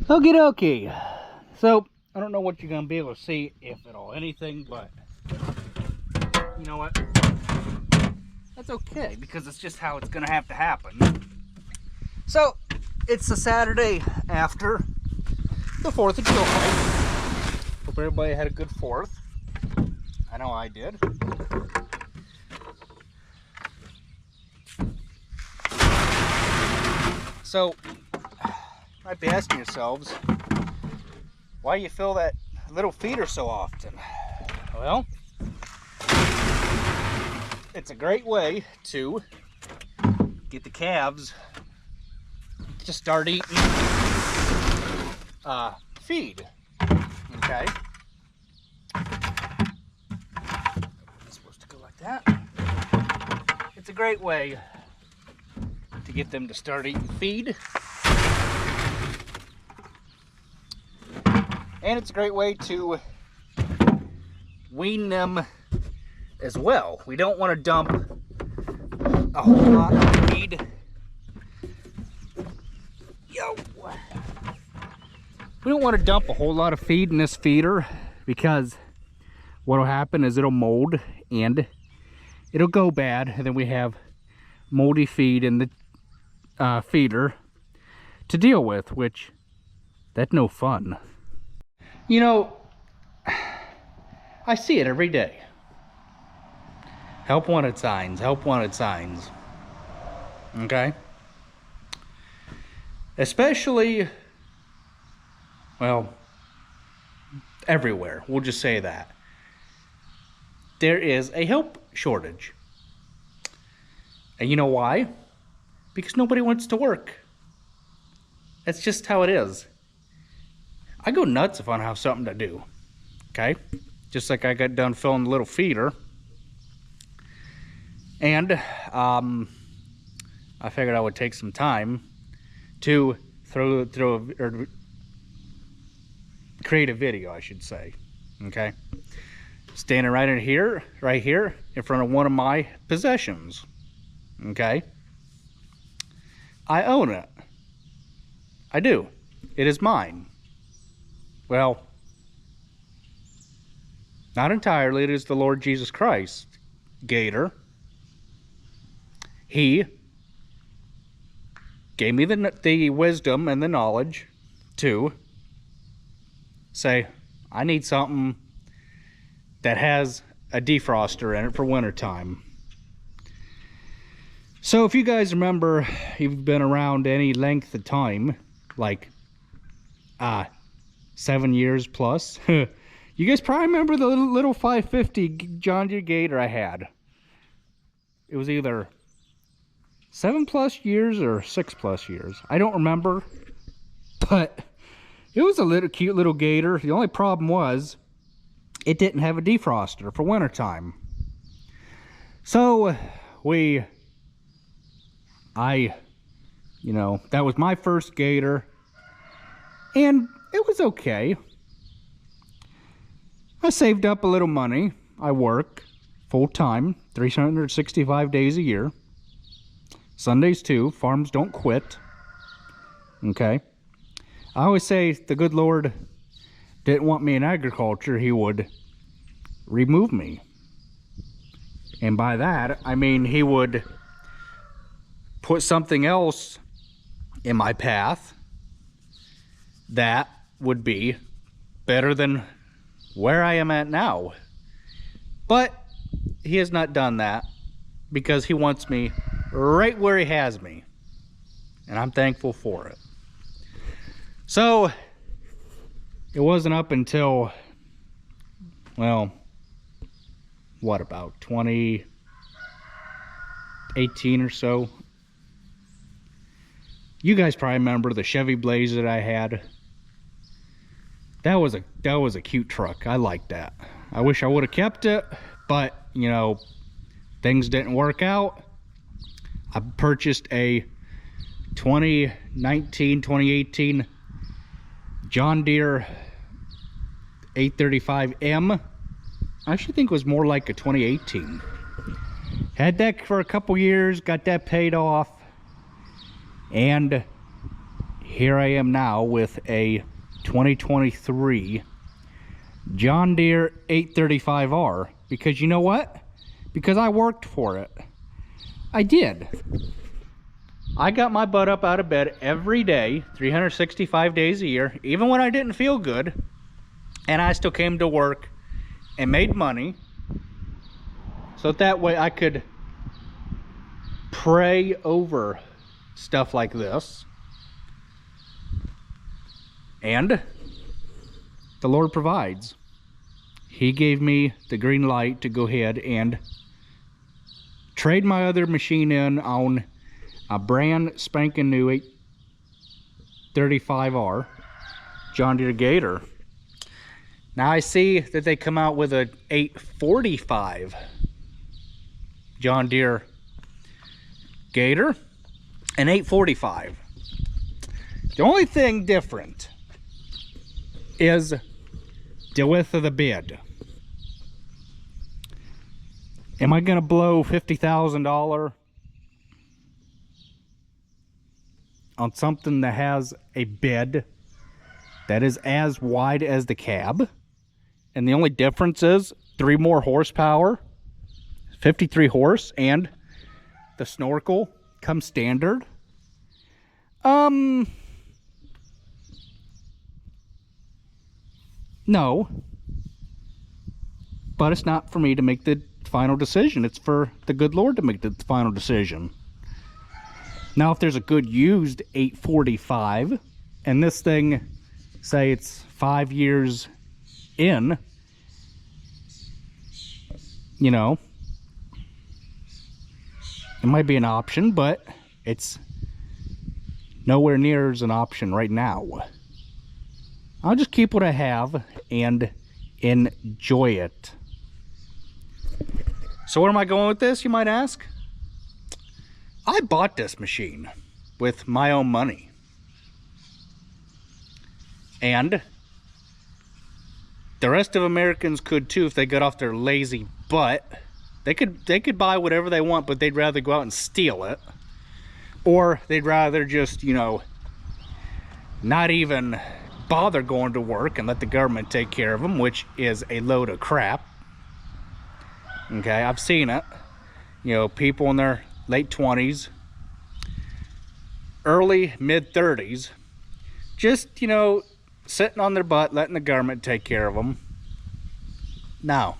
Okie dokie. So, I don't know what you're going to be able to see, if at all anything, but you know what? That's okay, because it's just how it's going to have to happen. So, it's the Saturday after the 4th of July. Hope everybody had a good 4th. I know I did. So, you might be asking yourselves, why you fill that little feeder so often? Well, it's a great way to get the calves to start eating feed. Okay, it's supposed to go like that. It's a great way to get them to start eating feed. And it's a great way to wean them as well. We don't want to dump a whole lot of feed. We don't want to dump a whole lot of feed in this feeder, because what will happen is it'll mold and it'll go bad, and then we have moldy feed in the feeder to deal with, which that's no fun. You know, I see it every day. Help wanted signs, help wanted signs. Okay? Especially, well, everywhere. We'll just say that. There is a help shortage. And you know why? Because nobody wants to work. That's just how it is. I go nuts if I don't have something to do. Okay? Just like I got done filling the little feeder. And I figured I would take some time to create a video, I should say. Okay? Standing right here in front of one of my possessions. Okay? I own it. I do. It is mine. Well, not entirely. It is the Lord Jesus Christ gator. He gave me the wisdom and the knowledge to say, I need something that has a defroster in it for wintertime. So if you guys remember, you've been around any length of time, like 7 years plus, you guys probably remember the little 550 John Deere Gator I had. It was either 7+ years or 6+ years. I don't remember, but it was a cute little gator. The only problem was it didn't have a defroster for wintertime. So you know, that was my first gator, and it was okay. I saved up a little money. I work full-time, 365 days a year. Sundays too. Farms don't quit. Okay? I always say the good Lord didn't want me in agriculture. He would remove me. And by that, I mean he would put something else in my path that would be better than where I am at now. But he has not done that, because he wants me right where he has me, and I'm thankful for it. So it wasn't up until, well, what, about 2018 or so. You guys probably remember the Chevy Blaze that I had. That was a cute truck. I liked that. I wish I would have kept it, but you know, things didn't work out. I purchased a 2018 John Deere 835M. I actually think it was more like a 2018. Had that for a couple years, got that paid off, and here I am now with a 2023 John Deere 835R. Because you know what? Because I worked for it. I did. I got my butt up out of bed every day, 365 days a year, even when I didn't feel good. And I still came to work and made money. So that way I could pray over stuff like this. And the Lord provides. He gave me the green light to go ahead and trade my other machine in on a brand spanking new 835R John Deere Gator. Now I see that they come out with a 845 John Deere Gator, an 845. The only thing different is the width of the bed. Am I gonna blow $50,000 on something that has a bed that is as wide as the cab? And the only difference is 3 more horsepower, 53 horse, and the snorkel comes standard. No. But it's not for me to make the final decision. It's for the good Lord to make the final decision. Now, if there's a good used 845, and this thing, say it's 5 years in, you know, it might be an option, but it's nowhere near as an option right now. I'll just keep what I have and enjoy it. So where am I going with this, you might ask? I bought this machine with my own money. And the rest of Americans could too if they got off their lazy butt. They could buy whatever they want, but they'd rather go out and steal it. Or they'd rather just, you know, not even bother going to work and let the government take care of them, which is a load of crap. Okay, I've seen it. You know, people in their late 20s, early mid-30s, just, you know, sitting on their butt, letting the government take care of them. No.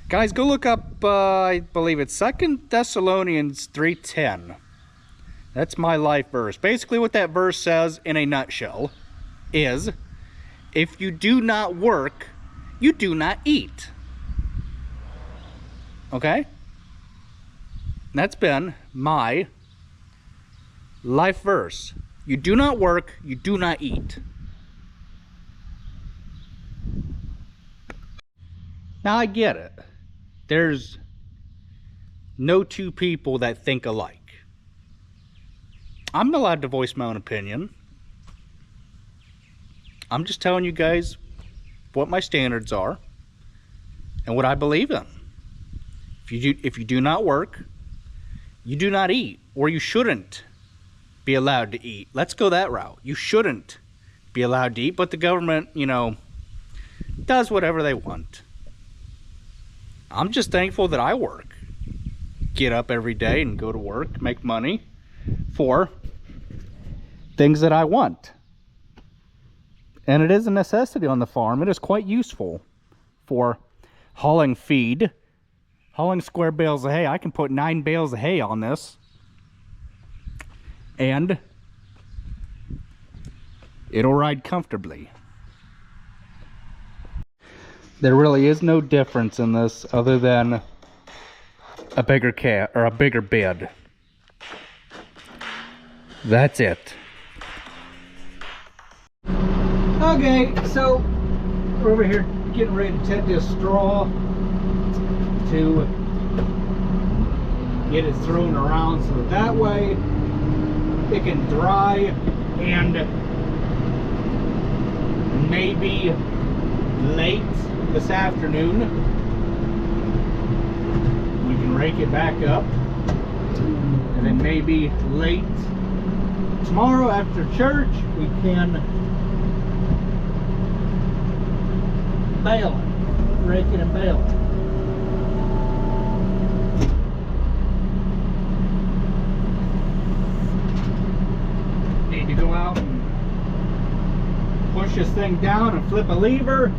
Guys, go look up, I believe it's 2 Thessalonians 3:10. That's my life verse. Basically what that verse says in a nutshell is, if you do not work, you do not eat. Okay? That's been my life verse. You do not work, you do not eat. Now I get it. There's no two people that think alike. I'm not allowed to voice my own opinion. I'm just telling you guys what my standards are and what I believe in. If you do not work, you do not eat, or you shouldn't be allowed to eat. Let's go that route. You shouldn't be allowed to eat, but the government, you know, does whatever they want. I'm just thankful that I work. Get up every day and go to work, make money for things that I want. And it is a necessity on the farm. It is quite useful for hauling feed, hauling square bales of hay. I can put 9 bales of hay on this, and it'll ride comfortably. There really is no difference in this other than a bigger cat or a bigger bed. That's it. Okay, so we're over here getting ready to ted this straw to get it thrown around so that way it can dry, and maybe late this afternoon we can rake it back up, and then maybe late tomorrow after church, we can bale it, rake it and bale it. Need to go out and push this thing down and flip a lever.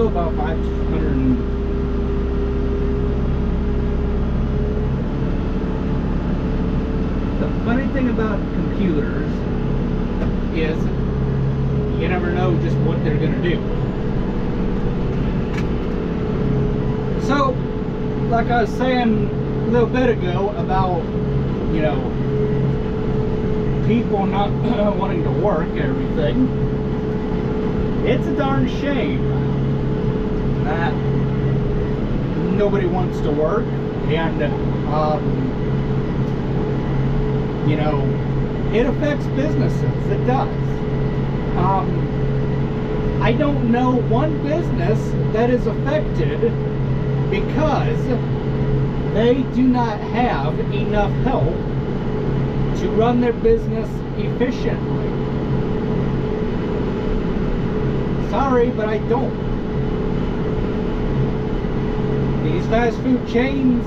About 500 The funny thing about computers is you never know just what they're going to do. So, like I was saying a little bit ago about, you know, people not wanting to work and everything, it's a darn shame that nobody wants to work, and you know, it affects businesses. It does. I don't know one business that is affected because they do not have enough help to run their business efficiently. Sorry, but I don't. These fast food chains,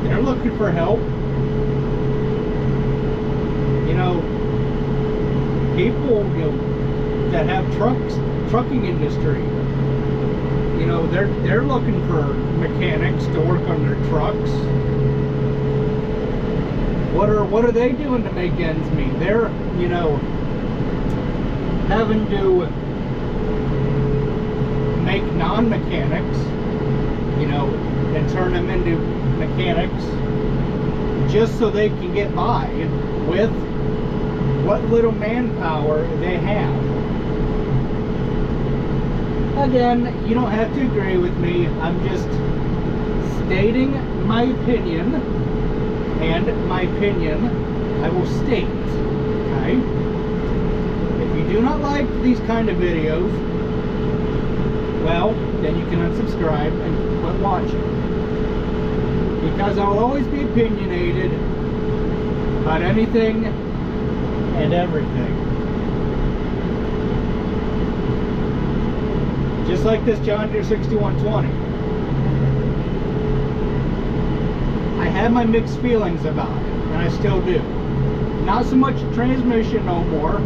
they're looking for help. You know, people, you know, that have trucking industry, you know, they're looking for mechanics to work on their trucks. What are they doing to make ends meet? They're, you know, having to make non-mechanics, you know, and turn them into mechanics just so they can get by with what little manpower they have. Again, you don't have to agree with me. I'm just stating my opinion, and my opinion I will state, okay? If you do not like these kind of videos, well, then you can unsubscribe and quit watching. Because I'll always be opinionated about anything and everything. Just like this John Deere 6120. I had my mixed feelings about it, and I still do. Not so much transmission no more.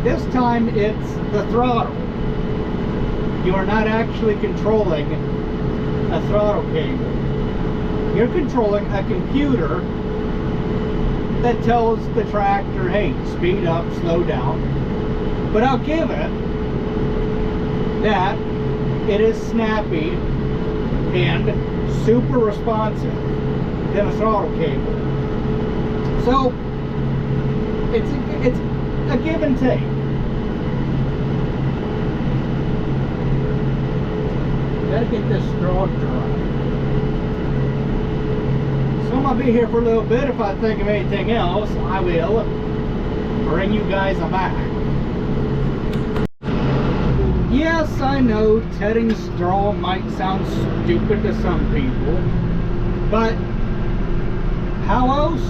This time it's the throttle. You are not actually controlling a throttle cable. You're controlling a computer that tells the tractor, hey, speed up, slow down. But I'll give it that it is snappy and super responsive than a throttle cable. So it's a give and take. Gotta get this straw dry. So I'm gonna be here for a little bit. If I think of anything else, I will bring you guys back. Yes, I know tedding straw might sound stupid to some people, but how else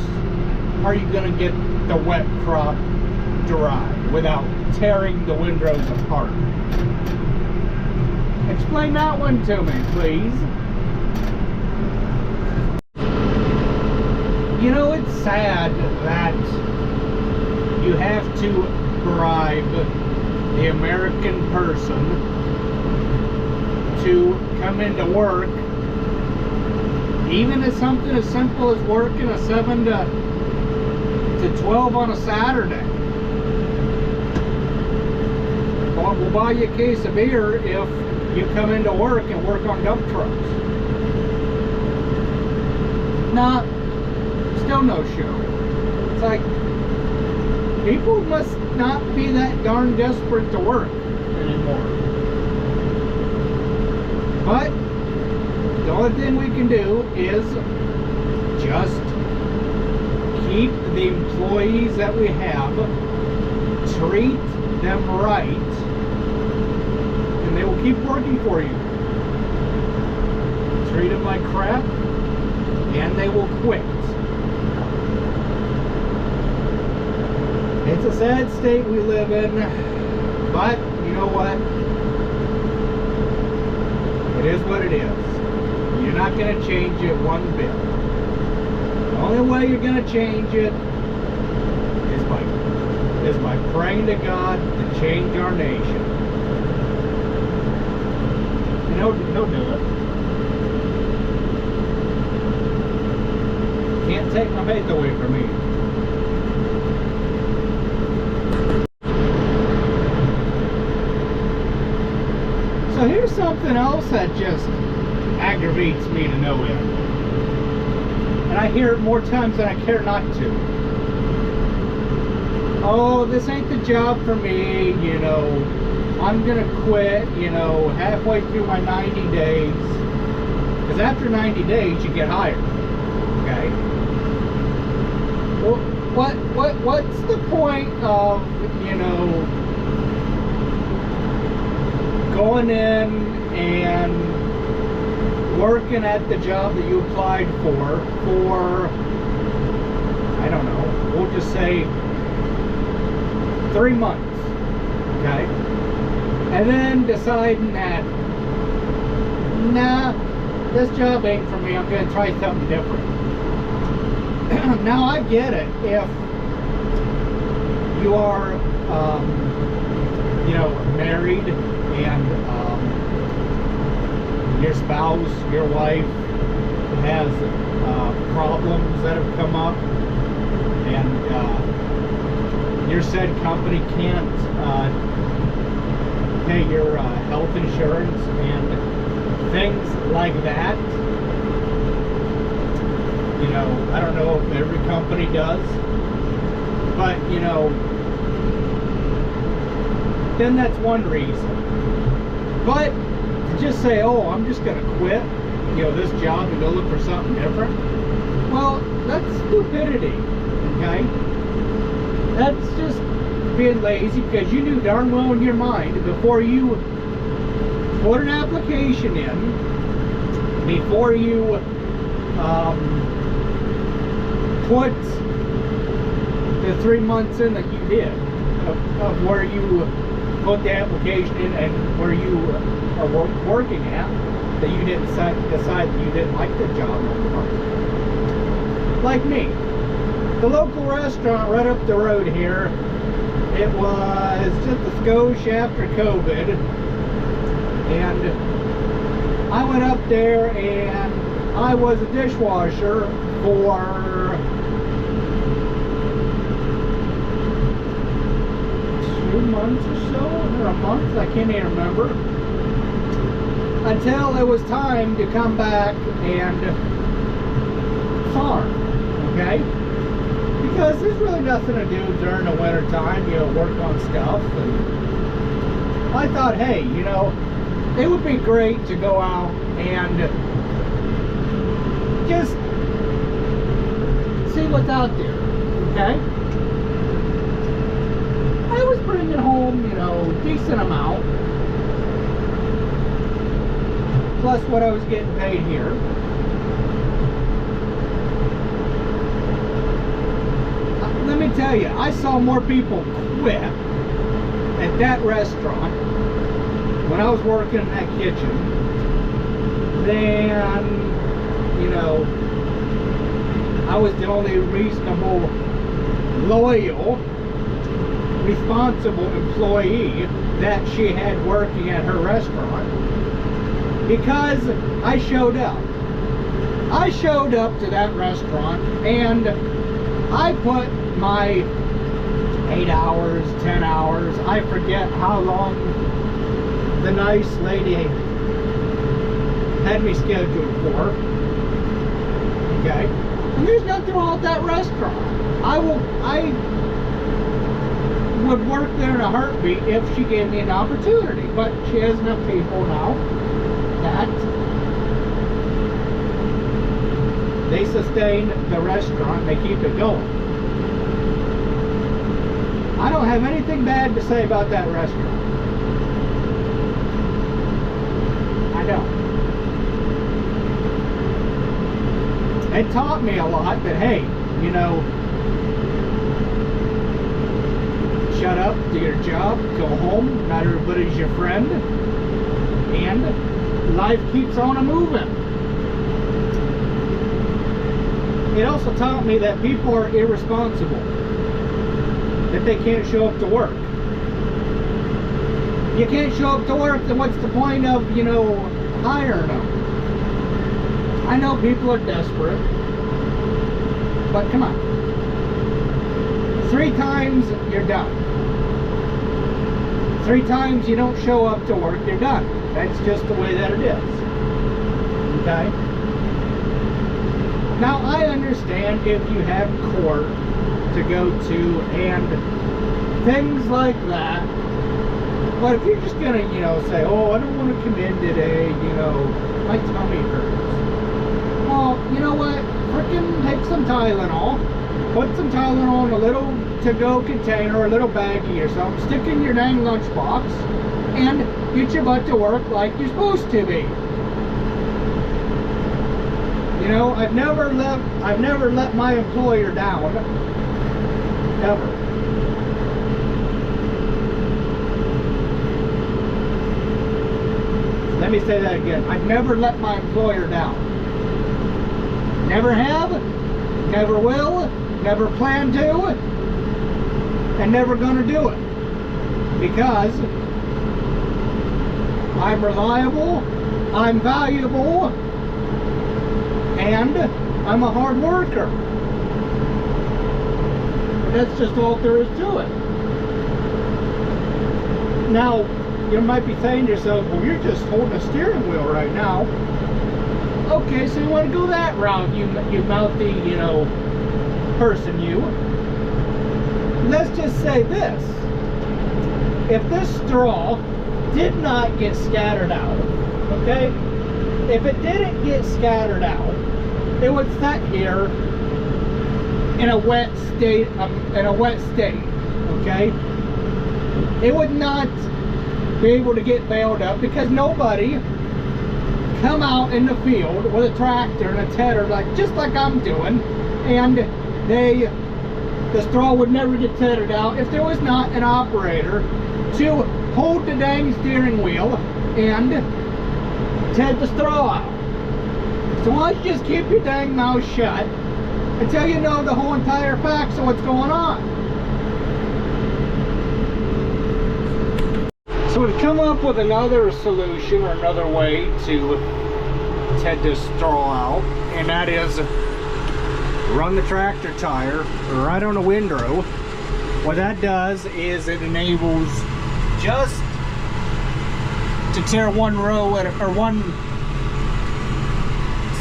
are you gonna get the wet crop dry without tearing the windrows apart? Explain that one to me, please. You know, it's sad that you have to bribe the American person to come into work, even as something as simple as working a 7 to 12 on a Saturday. Well, we'll buy you a case of beer if you come into work and work on dump trucks. Now, still no show. It's like, people must not be that darn desperate to work anymore. But the only thing we can do is just keep the employees that we have, treat them right, and they will keep working for you. Treat them like crap, and they will quit. It's a sad state we live in, but you know what? It is what it is. You're not going to change it one bit. The only way you're going to change it is by praying to God to change our nation. And he'll do it. Can't take my faith away from me. So here's something else that just aggravates me to no end. And I hear it more times than I care not to. Oh, this ain't the job for me, you know. I'm gonna quit, you know, halfway through my 90 days. Because after 90 days, you get hired. Okay? Well, what's the point of, you know, going in and working at the job that you applied for, I don't know, we'll just say 3 months, okay? And then deciding that, nah, this job ain't for me, I'm going to try something different. Now, I get it. If you are, you know, married and your spouse, your wife has problems that have come up, and your said company can't pay your health insurance and things like that. You know, I don't know if every company does, but you know, then that's one reason. But to just say, oh, I'm just going to quit, you know, this job and go look for something different, well, that's stupidity, okay? That's just being lazy, because you knew darn well in your mind before you put an application in, before you put the 3 months in that you did of where you put the application in and where you are working at, that you didn't decide that you didn't like the job anymore. Like me, the local restaurant right up the road here, it was just a skosh after COVID, and I went up there and I was a dishwasher for 2 months or so, or a month, I can't even remember, until it was time to come back and farm, okay? Because there's really nothing to do during the winter time, you know, work on stuff, and I thought, hey, you know, it would be great to go out and just see what's out there, okay? I was bringing home, you know, decent amount, plus what I was getting paid here. Let me tell you, I saw more people quit at that restaurant when I was working in that kitchen than, you know, I was the only reasonable, loyal, responsible employee that she had working at her restaurant, because I showed up. I showed up to that restaurant and I put my 8 hours, 10 hours, I forget how long the nice lady had me scheduled for, okay? And there's nothing wrong with that restaurant. I would work there in a heartbeat if she gave me an opportunity. But she has enough people now that they sustain the restaurant, they keep it going. I don't have anything bad to say about that restaurant. I don't. It taught me a lot that, hey, you know, shut up, do your job, go home, not everybody's your friend, and life keeps on moving. It also taught me that people are irresponsible, that they can't show up to work. You can't show up to work, then what's the point of, you know, hiring them? I know people are desperate, but come on. 3 times, you're done. 3 times you don't show up to work, you're done. That's just the way that it is. Okay? Now, I understand if you have court to go to and things like that, but if you're just gonna, you know, say, oh, I don't want to come in today, you know, my tummy hurts. Well, you know what? Frickin' take some Tylenol, put some Tylenol in a little to-go container or a little baggie or something, stick in your dang lunchbox, and get your butt to work like you're supposed to be. You know, I've never let my employer down, ever. Let me say that again. I've never let my employer down. Never have, never will, never plan to, and never gonna do it. Because I'm reliable, I'm valuable, and I'm a hard worker. That's just all there is to it. Now, you might be saying to yourself, well, you're just holding a steering wheel right now. Okay, so you want to go that route, you mouthy, you know, person, you. Let's just say this. If this straw did not get scattered out, okay? If it didn't get scattered out, it would sit here in a wet state, okay? It would not be able to get baled up because nobody come out in the field with a tractor and a tedder just like I'm doing, and the straw would never get tethered out if there was not an operator to hold the dang steering wheel and ted the straw out. So why don't you just keep your dang mouth shut until you know the whole entire facts of what's going on. So we've come up with another solution or another way to ted this straw out, and that is run the tractor tire right on the windrow. What that does is it enables just to tear one row or one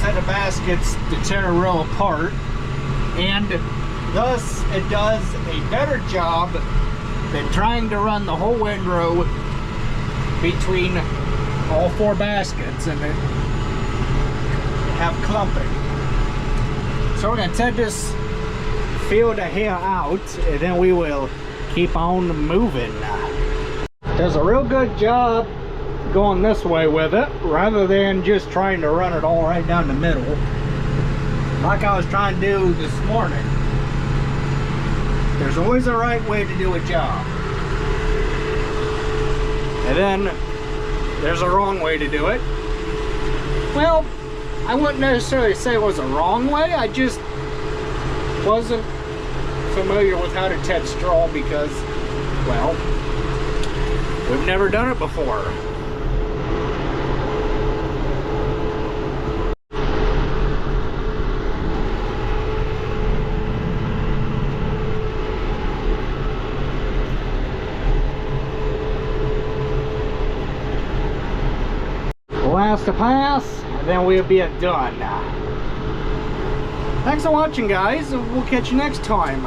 set of baskets to tear a row apart, and thus it does a better job than trying to run the whole windrow between all 4 baskets and have clumping. So we're going to ted this field of hair out, and then we will keep on moving. Does a real good job going this way with it, rather than just trying to run it all right down the middle like I was trying to do this morning. There's always a right way to do a job, and then there's a wrong way to do it. Well, I wouldn't necessarily say it was a wrong way, I just wasn't familiar with how to ted straw because, well, we've never done it before. Last to pass, and then we'll be done. Thanks for watching, guys. We'll catch you next time.